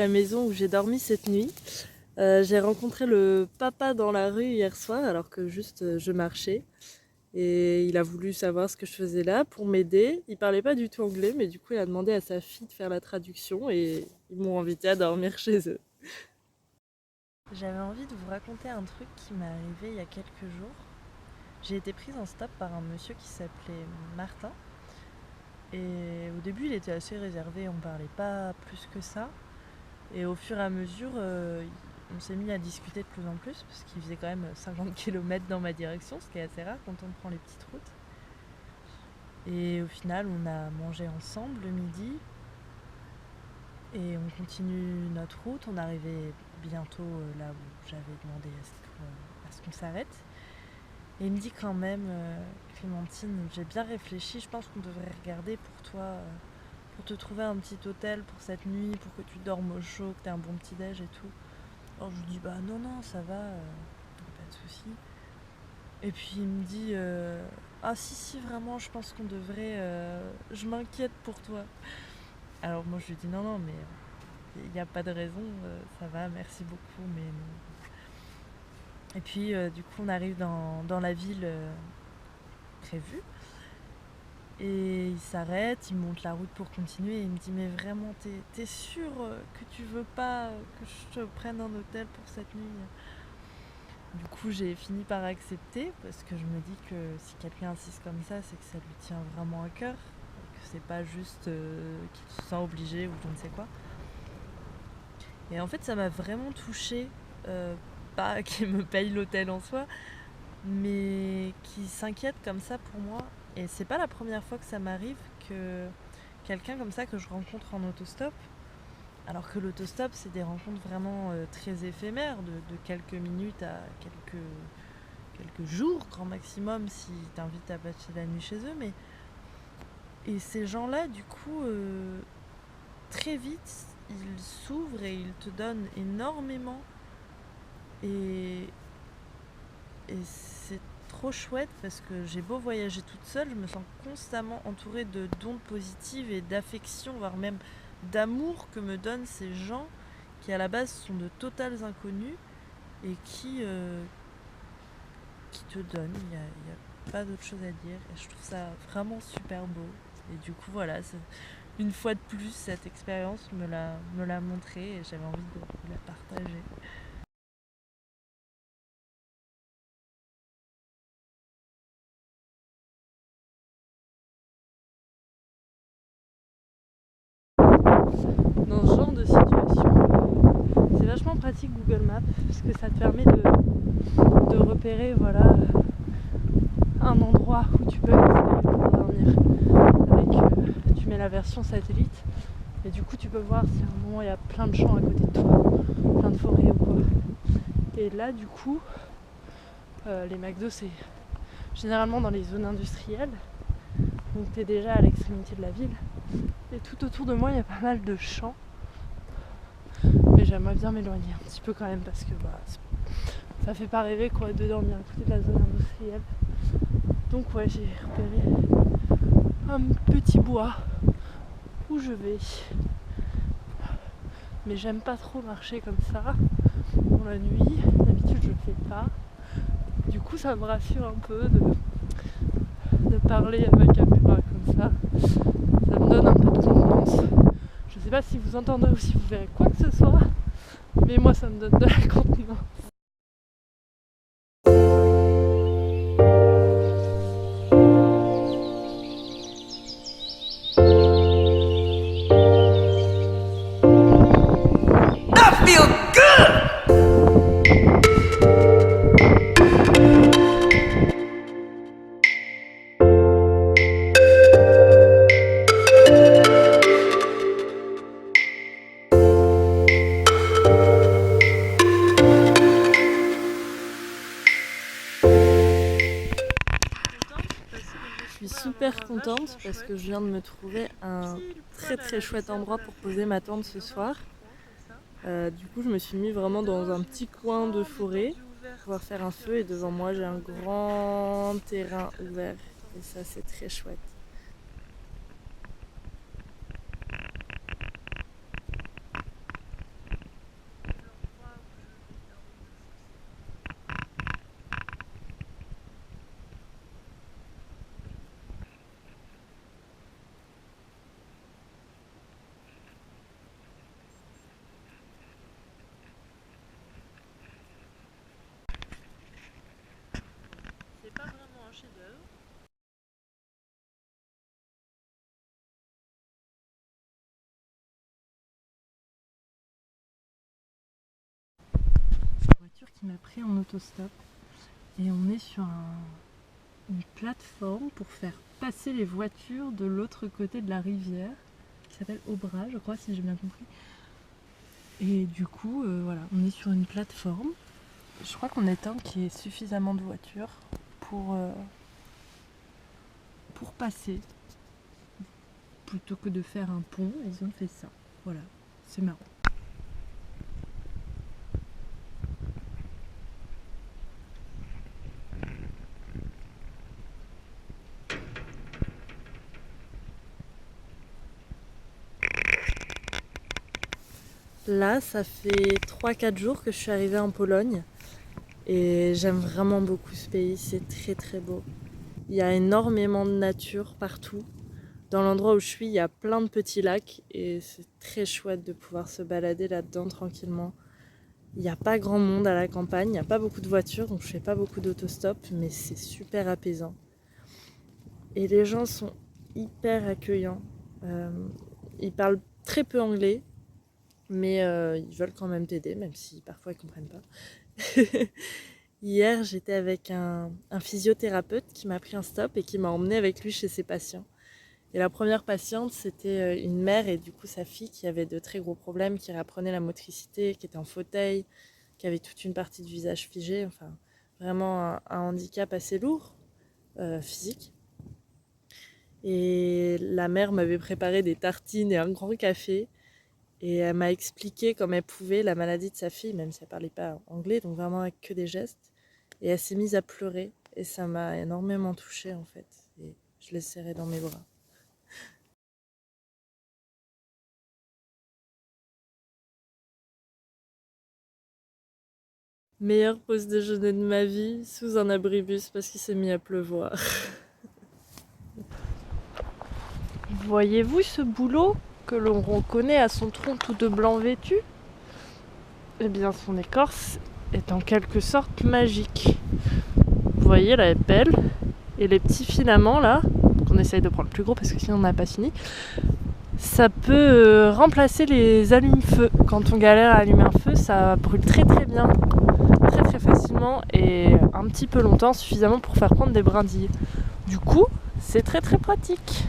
la maison où j'ai dormi cette nuit. J'ai rencontré le papa dans la rue hier soir alors que juste je marchais. Et il a voulu savoir ce que je faisais là pour m'aider. Il parlait pas du tout anglais, mais du coup il a demandé à sa fille de faire la traduction et ils m'ont invité à dormir chez eux. J'avais envie de vous raconter un truc qui m'est arrivé il y a quelques jours. J'ai été prise en stop par un monsieur qui s'appelait Martin. Et au début il était assez réservé, on parlait pas plus que ça. Et au fur et à mesure, on s'est mis à discuter de plus en plus parce qu'il faisait quand même 50 km dans ma direction, ce qui est assez rare quand on prend les petites routes. Et au final, on a mangé ensemble le midi et on continue notre route. On arrivait bientôt là où j'avais demandé à ce qu'on s'arrête. Et il me dit quand même, Clémentine, j'ai bien réfléchi, je pense qu'on devrait regarder pour toi, pour te trouver un petit hôtel pour cette nuit, pour que tu dormes au chaud, que tu aies un bon petit déj et tout. Alors je lui dis, bah non, ça va, pas de souci. Et puis il me dit, ah si, vraiment, je pense qu'on devrait, je m'inquiète pour toi. Alors moi je lui dis, non, mais il n'y a pas de raison, ça va, merci beaucoup, mais non. Et puis du coup on arrive dans la ville prévue. Et il s'arrête, il monte la route pour continuer et il me dit, mais vraiment t'es sûr que tu veux pas que je te prenne un hôtel pour cette nuit? Du coup j'ai fini par accepter parce que je me dis que si quelqu'un insiste comme ça, c'est que ça lui tient vraiment à cœur, que c'est pas juste qu'il se sent obligé ou je ne sais quoi. Et en fait ça m'a vraiment touchée, pas qu'il me paye l'hôtel en soi, mais qui s'inquiète comme ça pour moi. Et c'est pas la première fois que ça m'arrive que quelqu'un comme ça que je rencontre en autostop, alors que l'autostop c'est des rencontres vraiment très éphémères, de quelques minutes à quelques jours grand maximum si t'invites à passer la nuit chez eux. Mais et ces gens-là du coup très vite ils s'ouvrent et ils te donnent énormément et c'est trop chouette parce que j'ai beau voyager toute seule, je me sens constamment entourée de d'ondes positives et d'affection, voire même d'amour que me donnent ces gens qui à la base sont de totales inconnus et qui te donnent. Il y a pas d'autre chose à dire et je trouve ça vraiment super beau. Et du coup voilà, une fois de plus cette expérience me l'a montré et j'avais envie de la partager. Dans ce genre de situation, c'est vachement pratique Google Maps parce que ça te permet de repérer voilà, un endroit où tu peux accéder pour dormir. Tu mets la version satellite et du coup tu peux voir si à un moment il y a plein de champs à côté de toi, plein de forêts ou quoi. Et là du coup, les McDo c'est généralement dans les zones industrielles, donc tu es déjà à l'extrémité de la ville. Et tout autour de moi il y a pas mal de champs. Mais j'aimerais bien m'éloigner un petit peu quand même parce que ça fait pas rêver quoi de dormir à côté de la zone industrielle. Donc ouais, j'ai repéré un petit bois où je vais. Mais j'aime pas trop marcher comme ça dans la nuit. D'habitude je le fais pas. Du coup ça me rassure un peu de parler à ma caméra comme ça. Ça me donne un peu de confiance. Je sais pas si vous entendrez ou si vous verrez quoi que ce soit. Mais moi ça me donne de la contenance. Je suis super contente parce que je viens de me trouver un très chouette endroit pour poser ma tente ce soir. Du coup je me suis mis vraiment dans un petit coin de forêt pour pouvoir faire un feu et devant moi j'ai un grand terrain ouvert et ça c'est très chouette. qui m'a pris en autostop. Et on est sur une plateforme pour faire passer les voitures de l'autre côté de la rivière, qui s'appelle Aubrac, je crois, si j'ai bien compris. Et du coup, voilà, on est sur une plateforme. Je crois qu'on est un qui est suffisamment de voitures pour passer. Plutôt que de faire un pont, ils ont fait ça. Voilà, c'est marrant. Là, ça fait 3-4 jours que je suis arrivée en Pologne et j'aime vraiment beaucoup ce pays, c'est très très beau. Il y a énormément de nature partout. Dans l'endroit où je suis, il y a plein de petits lacs et c'est très chouette de pouvoir se balader là-dedans tranquillement. Il n'y a pas grand monde à la campagne, il n'y a pas beaucoup de voitures, donc je fais pas beaucoup d'autostop, mais c'est super apaisant. Et les gens sont hyper accueillants. Ils parlent très peu anglais, mais ils veulent quand même t'aider, même si parfois ils comprennent pas. Hier, j'étais avec un physiothérapeute qui m'a pris un stop et qui m'a emmené avec lui chez ses patients. Et la première patiente, c'était une mère et du coup sa fille qui avait de très gros problèmes, qui réapprenait la motricité, qui était en fauteuil, qui avait toute une partie du visage figé, enfin vraiment un handicap assez lourd, physique. Et la mère m'avait préparé des tartines et un grand café. Et elle m'a expliqué comme elle pouvait la maladie de sa fille, même si elle ne parlait pas anglais, donc vraiment avec que des gestes. Et elle s'est mise à pleurer et ça m'a énormément touchée en fait. Et je l'ai serrée dans mes bras. Meilleure pause déjeuner de ma vie sous un abribus parce qu'il s'est mis à pleuvoir. Voyez-vous ce bouleau que l'on reconnaît à son tronc tout de blanc vêtu ? Eh bien son écorce est en quelque sorte magique. Vous voyez là, elle est belle. Et les petits filaments là, qu'on essaye de prendre plus gros parce que sinon on n'a pas fini, ça peut remplacer les allumes-feu. Quand on galère à allumer un feu, ça brûle très très bien, très très facilement et un petit peu longtemps, suffisamment pour faire prendre des brindilles. Du coup, c'est très très pratique.